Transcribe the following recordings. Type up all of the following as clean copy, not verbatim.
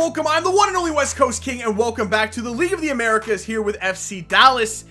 welcome. I'm the one and only West Coast King, and welcome back to the League of the Americas here with FC Dallas.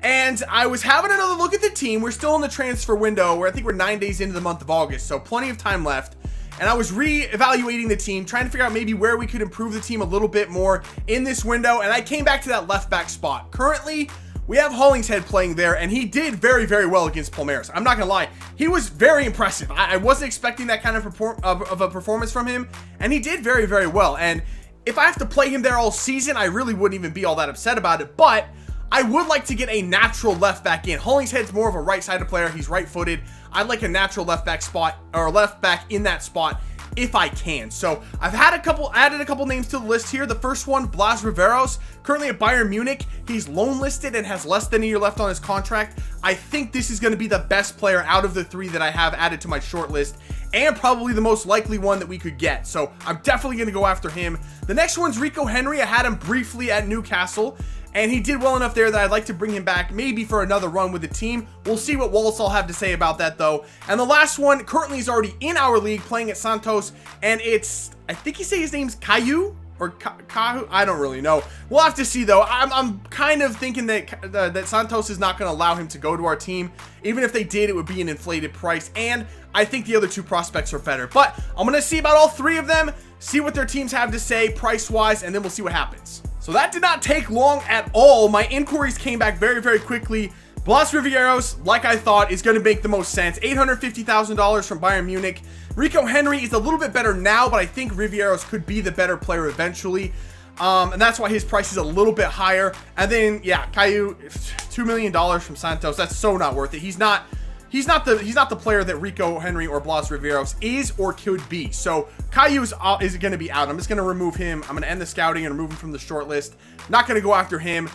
And I was having another look at the team. We're still in the transfer window, where I think we're 9 days into the month of August, so plenty of time left. And I was re-evaluating the team, trying to figure out maybe where we could improve the team a little bit more in this window, and I came back to that left back spot. Currently, we have Hollingshead playing there, and he did very, very well against Palmeiras. I'm not gonna lie, he was very impressive. I wasn't expecting that kind of a performance from him, and he did very, very well. And if I have to play him there all season, I really wouldn't even be all that upset about it, but I would like to get a natural left back in. Hollingshead's more of a right-sided player. He's right-footed. I'd like a natural left back spot, or left back in that spot, if I can. So I've added a couple names to the list here. The first one, Blas Riveros, currently at Bayern Munich. He's loan listed and has less than a year left on his contract. I think this is going to be the best player out of the three that I have added to my short list, and probably the most likely one that we could get. So I'm definitely going to go after him. The next one's Rico Henry. I had him briefly at Newcastle, and he did well enough there that I'd like to bring him back maybe for another run with the team. We'll see what Wallace will have to say about that, though. And the last one currently is already in our league playing at Santos, and it's, I think you say his name's Caillou or Cahu. I don't really know. We'll have to see, though. I'm kind of thinking that that Santos is not going to allow him to go to our team. Even if they did, it would be an inflated price, and I think the other two prospects are better. But I'm going to see about all three of them, see what their teams have to say price-wise, and then we'll see what happens. So that did not take long at all. My inquiries came back very, very quickly. Blas Riveros, like I thought, is going to make the most sense. $850,000 from Bayern Munich. Rico Henry is a little bit better now, but I think Riveros could be the better player eventually. And that's why his price is a little bit higher. And then, yeah, Caillou, $2 million from Santos. That's so not worth it. He's not the player that Rico Henry or Blas Riveros is or could be. So Caillou is going to be out. I'm just going to remove him. I'm going to end the scouting and remove him from the short list. Not going to go after him.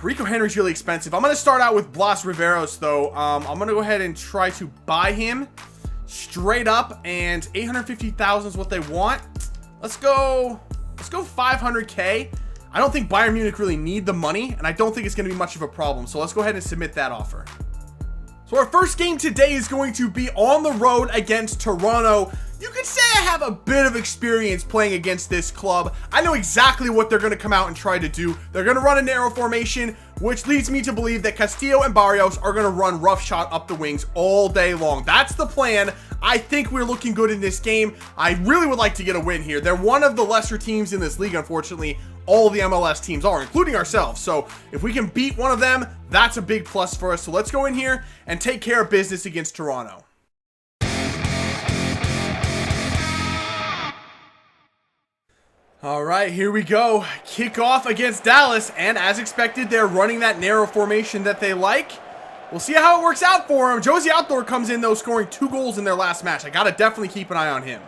Rico Henry's really expensive. I'm going to start out with Blas Riveros, though. I'm going to go ahead and try to buy him straight up, and 850,000 is what they want. Let's go 500K. I don't think Bayern Munich really need the money, and I don't think it's going to be much of a problem. So let's go ahead and submit that offer. So our first game today is going to be on the road against Toronto. You could say I have a bit of experience playing against this club. I know exactly what they're going to come out and try to do. They're going to run a narrow formation, which leads me to believe that Castillo and Barrios are going to run rough shot up the wings all day long. That's the plan. I think we're looking good in this game. I really would like to get a win here. They're one of the lesser teams in this league, unfortunately. All the MLS teams are, including ourselves. So if we can beat one of them, that's a big plus for us. So let's go in here and take care of business against Toronto. All right, here we go. Kickoff against Dallas, and as expected, they're running that narrow formation that they like. We'll see how it works out for them. Josie Outdoor comes in, though, scoring 2 goals in their last match. I got to definitely keep an eye on him.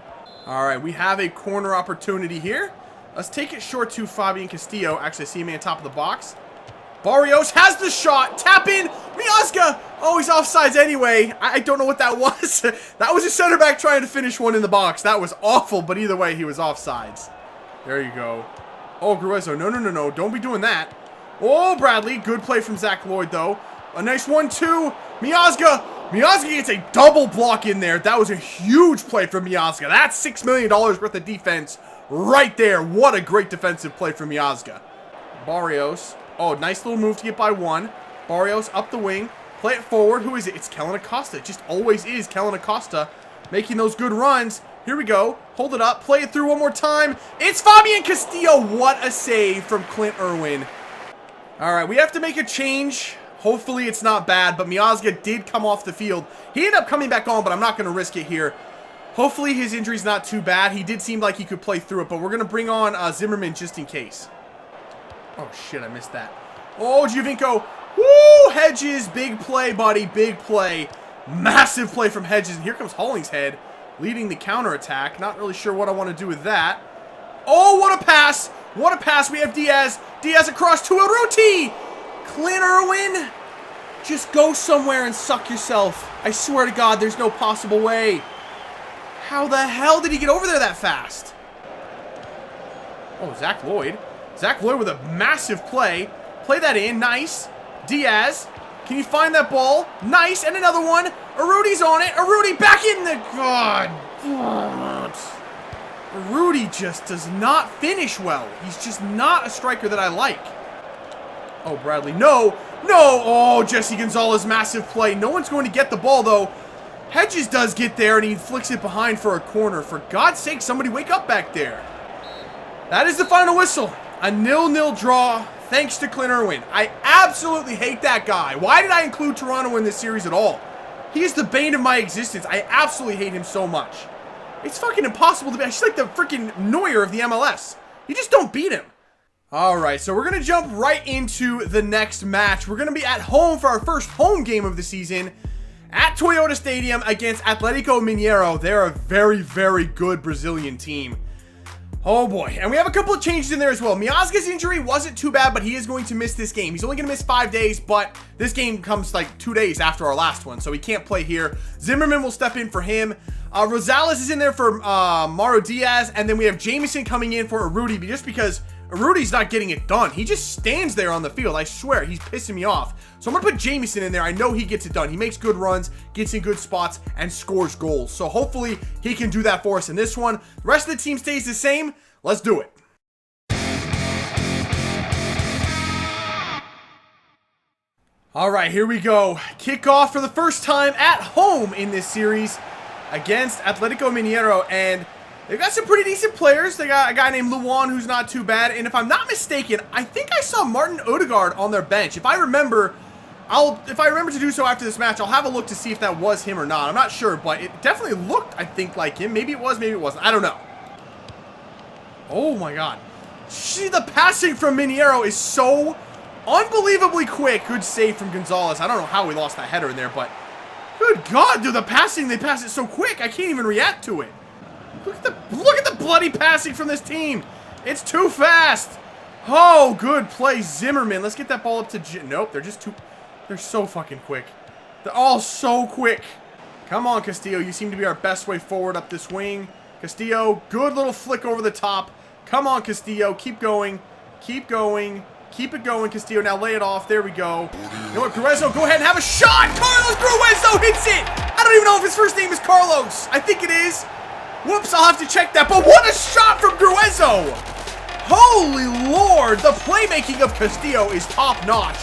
All right, we have a corner opportunity here. Let's take it short to Fabian Castillo. Actually, I see him on top of the box. Barrios has the shot. Tap in. Miazga. Oh, he's offsides anyway. I don't know what that was. That was a center back trying to finish one in the box. That was awful, but either way, he was offsides. There you go. Oh, Gruezo. No. Don't be doing that. Oh, Bradley. Good play from MacLeod, though. A nice 1-2. Miazga. Miazga gets a double block in there. That was a huge play from Miazga. That's $6 million worth of defense right there. What a great defensive play from Miazga. Barrios. Oh, nice little move to get by one. Barrios up the wing. Play it forward. Who is it? It's Kellen Acosta. It just always is Kellen Acosta making those good runs. Here we go. Hold it up. Play it through one more time. It's Fabian Castillo. What a save from Clint Irwin. All right, we have to make a change. Hopefully it's not bad, but Miazga did come off the field. He ended up coming back on, but I'm not going to risk it here. Hopefully his injury's not too bad. He did seem like he could play through it, but we're going to bring on Zimmerman just in case. Oh, shit, I missed that. Oh, Giovinco. Woo! Hedges, big play, buddy, big play. Massive play from Hedges, and here comes Hollingshead leading the counterattack. Not really sure what I want to do with that. Oh, what a pass. What a pass. We have Diaz. Diaz across to Urruti. Clint Irwin, just go somewhere and suck yourself. I swear to God, there's no possible way. How the hell did he get over there that fast? Oh, MacLeod. MacLeod with a massive play. Play that in. Nice. Diaz. Can you find that ball? Nice. And another one. Urruti's on it. Urruti back in the... God. Rudy just does not finish well. He's just not a striker that I like. Oh, Bradley. No. No. Oh, Jesse Gonzalez, massive play. No one's going to get the ball, though. Hedges does get there, and he flicks it behind for a corner. For God's sake, somebody wake up back there. That is the final whistle. A 0-0 draw, thanks to Clint Irwin. I absolutely hate that guy. Why did I include Toronto in this series at all? He is the bane of my existence. I absolutely hate him so much. It's fucking impossible to beat. He's like the freaking Neuer of the MLS. You just don't beat him. Alright, so we're going to jump right into the next match. We're going to be at home for our first home game of the season at Toyota Stadium against Atletico Mineiro. They're a very, very good Brazilian team. Oh boy, and we have a couple of changes in there as well. Miazga's injury wasn't too bad, but he is going to miss this game. He's only going to miss 5 days, but this game comes like 2 days after our last one, so he can't play here. Zimmerman will step in for him. Rosales is in there for Mauro Diaz, and then we have Jamison coming in for Urruti, just because Urruti's not getting it done. He just stands there on the field. I swear, he's pissing me off. So I'm going to put Jamison in there. I know he gets it done. He makes good runs, gets in good spots, and scores goals. So hopefully he can do that for us in this one. The rest of the team stays the same. Let's do it. All right, here we go. Kickoff for the first time at home in this series against Atletico Mineiro, and they've got some pretty decent players. They got a guy named Luan who's not too bad, and if I'm not mistaken, I think I saw Martin Odegaard on their bench. If I remember to do so after this match, I'll have a look to see if that was him or not. I'm not sure, but it definitely looked, I think, like him. Maybe it was, maybe it wasn't. I don't know. Oh my God. See, the passing from Mineiro is so unbelievably quick. Good save from Gonzalez. I don't know how we lost that header in there, but good God, dude, the passing, they pass it so quick. I can't even react to it. Look at the bloody passing from this team. It's too fast. Oh, good play, Zimmerman. Let's get that ball up to... Nope, they're so fucking quick. They're all so quick. Come on, Castillo. You seem to be our best way forward up this wing. Castillo, good little flick over the top. Come on, Castillo. Keep going. Keep going. Keep it going, Castillo. Now lay it off. There we go. You know what, Gruezo, go ahead and have a shot. Carlos Gruezo hits it. I don't even know if his first name is Carlos. I think it is. Whoops, I'll have to check that. But what a shot from Gruezo. Holy Lord. The playmaking of Castillo is top-notch.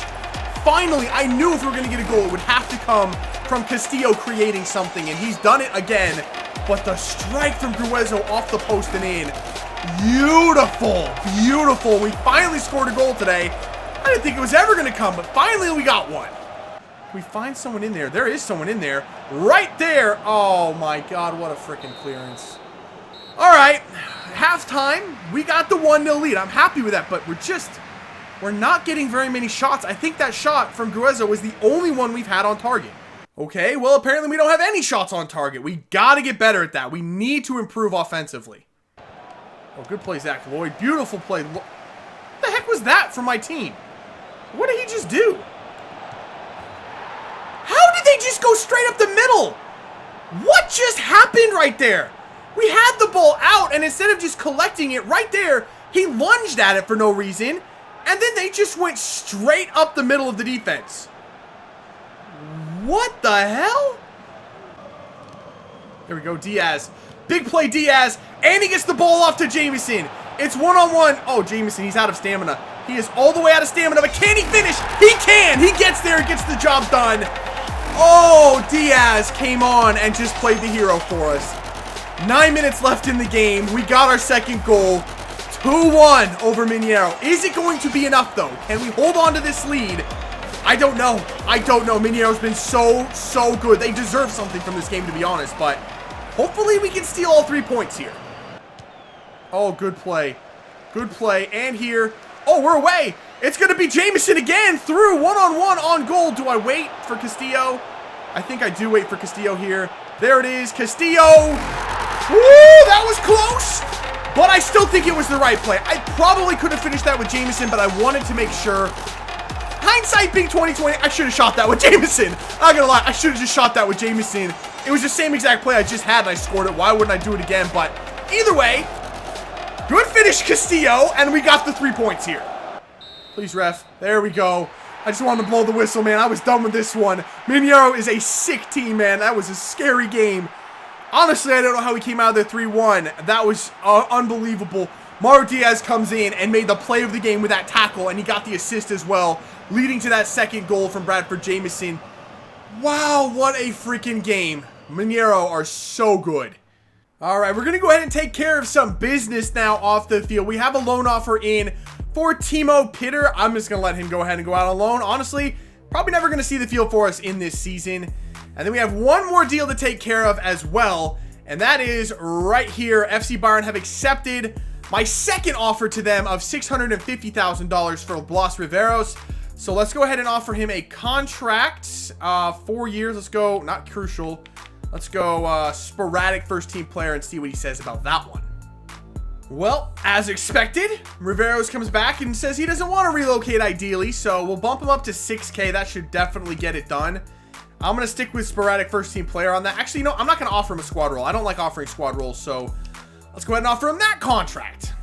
Finally, I knew if we were going to get a goal, it would have to come from Castillo creating something, and he's done it again. But the strike from Gruezo off the post and in. Beautiful. Beautiful. We finally scored a goal today. I didn't think it was ever going to come, but finally we got one. We find someone in there. There is someone in there. Right there. Oh my God, what a freaking clearance. All right. Halftime, we got the 1-0 lead. I'm happy with that, but we're not getting very many shots. I think that shot from Gruezo was the only one we've had on target. Okay, well, apparently we don't have any shots on target. We got to get better at that. We need to improve offensively. Oh, good play, Zach Lloyd. Beautiful play. What the heck was that from my team? What did he just do? How did they just go straight up the middle? What just happened right there? We had the ball out, and instead of just collecting it right there, he lunged at it for no reason, and then they just went straight up the middle of the defense. What the hell? There we go, Diaz. Big play, Diaz. And he gets the ball off to Jamison. It's one-on-one. Oh, Jamison, he's out of stamina. He is all the way out of stamina, but can he finish? He can. He gets there, gets the job done. Oh, Diaz came on and just played the hero for us. 9 minutes left in the game. We got our second goal. 2-1 over Mineiro. Is it going to be enough, though? Can we hold on to this lead? I don't know. I don't know. Mineiro's been so good. They deserve something from this game, to be honest, but hopefully we can steal all 3 points here. Oh, good play. Good play. And here. Oh, we're away. It's going to be Jamison again through one-on-one on goal. Do I wait for Castillo? I think I do wait for Castillo here. There it is. Castillo. Woo, that was close. But I still think it was the right play. I probably could have finished that with Jamison, but I wanted to make sure. Hindsight being 2020, I should have shot that with Jamison. Not gonna lie, I should have just shot that with Jamison. It was the same exact play I just had and I scored it. Why wouldn't I do it again? But either way, good finish, Castillo, and we got the 3 points here. Please, ref. There we go. I just wanted to blow the whistle, man. I was done with this one. Mineiro is a sick team, man. That was a scary game. Honestly, I don't know how he came out of there 3-1. That was unbelievable. Mauro Diaz comes in and made the play of the game with that tackle, and he got the assist as well, leading to that second goal from Bradford Jamieson. Wow, what a freaking game. Mineiro are so good. All right, we're going to go ahead and take care of some business now off the field. We have a loan offer in for Timo Pitter. I'm just going to let him go ahead and go out on loan. Honestly, probably never going to see the field for us in this season. And then we have one more deal to take care of as well, and that is right here. FC Bayern have accepted my second offer to them of $650,000 for Blas Riveros. So let's go ahead and offer him a contract, 4 years. Let's go, not crucial. Let's go sporadic first team player and see what he says about that one. Well, as expected, Riveros comes back and says he doesn't want to relocate ideally, so we'll bump him up to 6K. That should definitely get it done. I'm going to stick with sporadic first team player on that. Actually, no, I'm not going to offer him a squad role. I don't like offering squad roles, so let's go ahead and offer him that contract.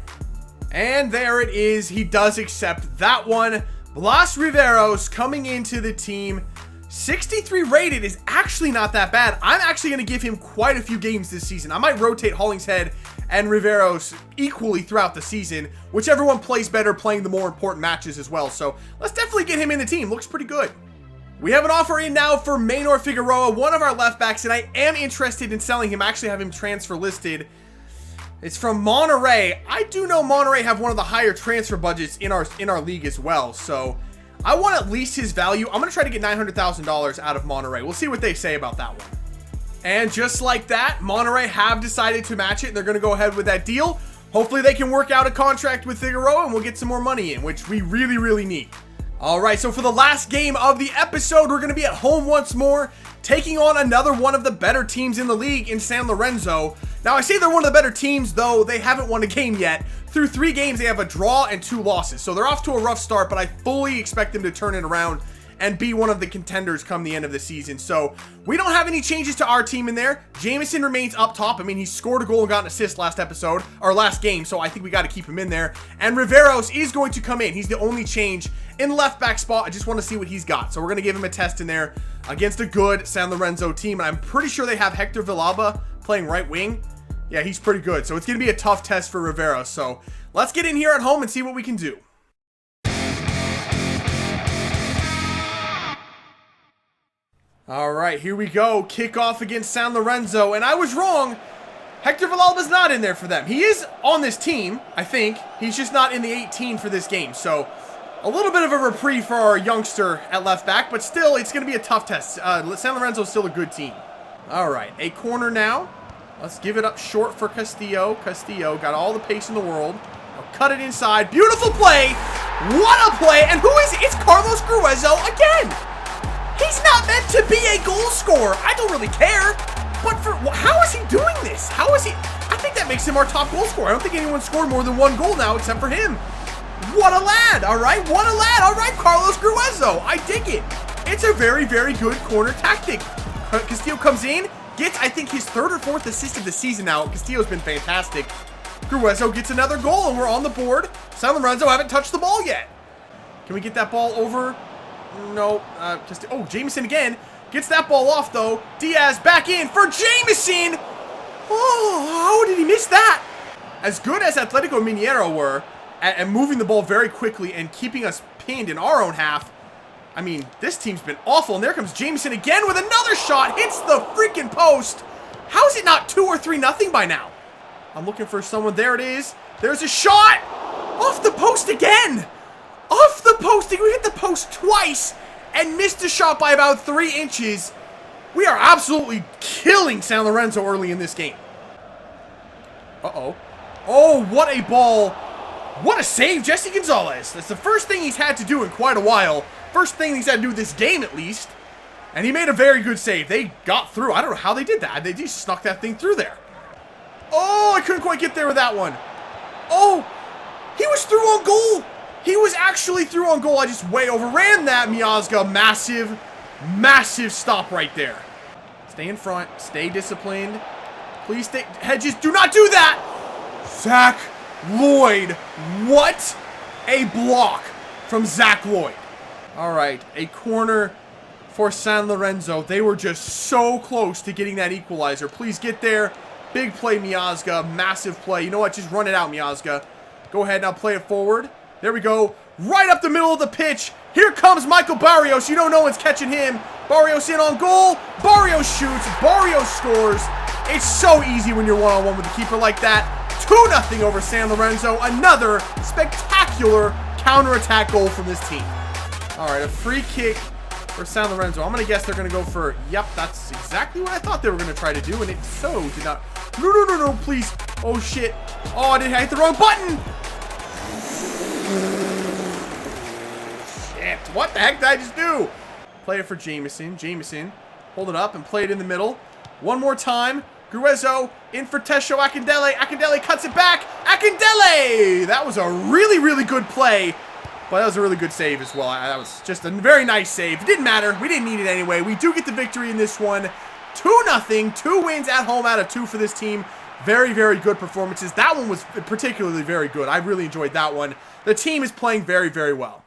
And there it is. He does accept that one. Blas Riveros coming into the team. 63 rated is actually not that bad. I'm actually going to give him quite a few games this season. I might rotate Hollingshead and Riveros equally throughout the season. Whichever one plays better, playing the more important matches as well. So let's definitely get him in the team. Looks pretty good. We have an offer in now for Maynor Figueroa, one of our left backs, and I am interested in selling him. I actually have him transfer listed. It's from Monterrey. I do know Monterrey have one of the higher transfer budgets in our league as well, so I want at least his value. I'm going to try to get $900,000 out of Monterrey. We'll see what they say about that one. And just like that, Monterrey have decided to match it. They're going to go ahead with that deal. Hopefully they can work out a contract with Figueroa and we'll get some more money in, which we really, really need. All right, so for the last game of the episode, we're going to be at home once more, taking on another one of the better teams in the league in San Lorenzo. Now, I say they're one of the better teams, though they haven't won a game yet. Through 3 games, they have a draw and 2 losses. So they're off to a rough start, but I fully expect them to turn it around and be one of the contenders come the end of the season. So we don't have any changes to our team in there. Jamieson remains up top. I mean, he scored a goal and got an assist last episode, or last game, so I think we got to keep him in there. And Riveros is going to come in. He's the only change in the left back spot. I just want to see what he's got. So we're going to give him a test in there against a good San Lorenzo team. And I'm pretty sure they have Hector Villalba playing right wing. Yeah, he's pretty good. So it's going to be a tough test for Riveros. So let's get in here at home and see what we can do. All right, here we go. Kickoff against San Lorenzo. And I was wrong. Hector Villalba's not in there for them. He is on this team, I think. He's just not in the 18 for this game. So a little bit of a reprieve for our youngster at left back, but still, it's going to be a tough test. San Lorenzo's still a good team. All right, a corner now. Let's give it up short for Castillo. Castillo got all the pace in the world. Now cut it inside. Beautiful play. What a play. And who is it? It's Carlos Gruezo again. He's not meant to be a goal scorer. I don't really care. But how is he doing this? How is he? I think that makes him our top goal scorer. I don't think anyone scored more than 1 goal now except for him. What a lad. All right. What a lad. All right. Carlos Gruezo. I dig it. It's a very, very good corner tactic. Castillo comes in. Gets, I think, his 3rd or 4th assist of the season now. Castillo's been fantastic. Gruezo gets another goal, and we're on the board. San Lorenzo haven't touched the ball yet. Can we get that ball over? No. Oh, Jamieson again. Gets that ball off, though. Diaz back in for Jamieson. Oh, how did he miss that? As good as Atletico and Mineiro were at moving the ball very quickly and keeping us pinned in our own half, I mean, this team's been awful. And there comes Jamieson again with another shot. Hits the freaking post. How is it not 2 or 3-0 by now? I'm looking for someone. There it is. There's a shot. Off the post again. Off the post. We hit the post twice and missed a shot by about 3 inches. We are absolutely killing San Lorenzo early in this game. Uh-oh. Oh, what a ball. What a save, Jesse Gonzalez. That's the first thing he's had to do in quite a while. First thing he's had to do this game, at least. And he made a very good save. They got through. I don't know how they did that. They just snuck that thing through there. Oh, I couldn't quite get there with that one. Oh, he was through on goal. He was actually through on goal. I just way overran that, Miazga. Massive, massive stop right there. Stay in front. Stay disciplined. Please stay. Hedges, do not do that. Zach Lloyd. What a block from Zach Lloyd. All right, a corner for San Lorenzo. They were just so close to getting that equalizer. Please get there. Big play, Miazga. Massive play. You know what? Just run it out, Miazga. Go ahead now. Play it forward. There we go. Right up the middle of the pitch. Here comes Michael Barrios. You know no one's catching him. Barrios in on goal. Barrios shoots. Barrios scores. It's so easy when you're one-on-one with a keeper like that. 2-0 over San Lorenzo. Another spectacular counterattack goal from this team. All right, a free kick for San Lorenzo. I'm going to guess they're going to go for, yep, that's exactly what I thought they were going to try to do, and it so did not. No, no, no, no, please. Oh, shit. Oh, I hit the wrong button. Shit, what the heck did I just do? Play it for Jameson. Jameson, hold it up and play it in the middle. One more time. Gruezo in for Tesho Akindele. Akindele cuts it back. Akindele! That was a really, really good play. But that was a really good save as well. That was just a very nice save. It didn't matter. We didn't need it anyway. We do get the victory in this one. 2-0. 2 wins at home out of 2 for this team. Very, very good performances. That one was particularly very good. I really enjoyed that one. The team is playing very, very well.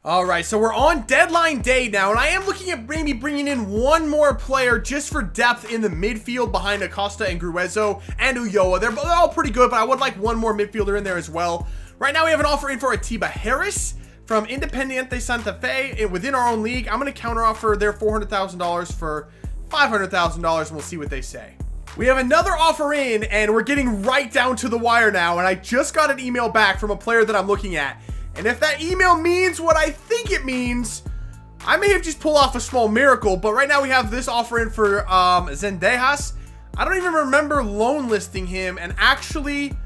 All right, so we're on deadline day now, and I am looking at maybe bringing in one more player just for depth in the midfield behind Acosta and Gruezo and Ulloa. They're all pretty good, but I would like one more midfielder in there as well. Right now, we have an offer in for Atiba Harris from Independiente Santa Fe within our own league. I'm going to counteroffer their $400,000 for $500,000, and we'll see what they say. We have another offer in, and we're getting right down to the wire now, and I just got an email back from a player that I'm looking at. And if that email means what I think it means, I may have just pulled off a small miracle. But right now we have this offer in for Zendejas. I don't even remember loan listing him. And actually,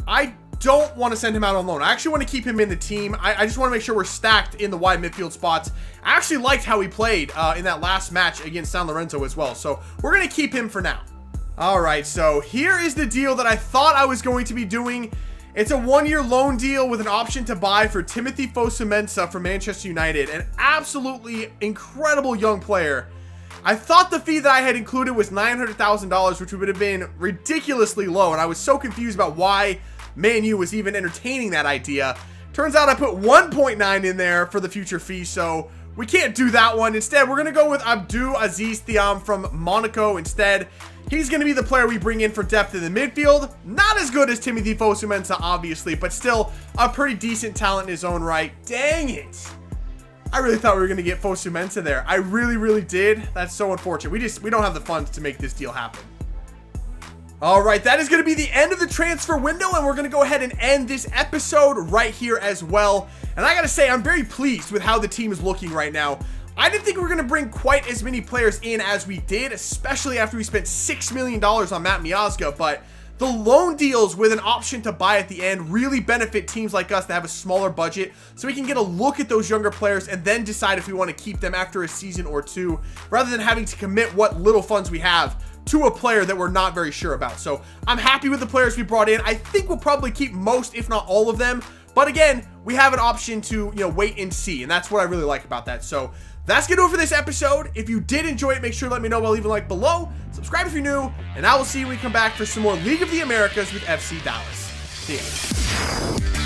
I don't want to send him out on loan. I actually want to keep him in the team. I just want to make sure we're stacked in the wide midfield spots. I actually liked how he played in that last match against San Lorenzo as well. So we're going to keep him for now. All right, so here is the deal that I thought I was going to be doing. It's a 1-year loan deal with an option to buy for Timothy Fosu-Mensah from Manchester United. An absolutely incredible young player. I thought the fee that I had included was $900,000, which would have been ridiculously low. And I was so confused about why Man U was even entertaining that idea. Turns out I put 1.9 in there for the future fee, so we can't do that one. Instead, we're going to go with Abdou Aziz Thiam from Monaco instead. He's going to be the player we bring in for depth in the midfield. Not as good as Timothy Fosu-Mensah, obviously, but still a pretty decent talent in his own right. Dang it. I really thought we were going to get Fosu-Mensah there. I really, really did. That's so unfortunate. We don't have the funds to make this deal happen. All right, that is going to be the end of the transfer window, and we're going to go ahead and end this episode right here as well. And I got to say, I'm very pleased with how the team is looking right now. I didn't think we were going to bring quite as many players in as we did, especially after we spent $6 million on Matt Miazga, but the loan deals with an option to buy at the end really benefit teams like us that have a smaller budget, so we can get a look at those younger players and then decide if we want to keep them after a season or two, rather than having to commit what little funds we have to a player that we're not very sure about. So I'm happy with the players we brought in. I think we'll probably keep most, if not all of them, but again, we have an option to, wait and see, and that's what I really like about that. So that's going to do it for this episode. If you did enjoy it, make sure to let me know by leaving a like below. Subscribe if you're new, and I will see you when we come back for some more League of the Americas with FC Dallas. See ya.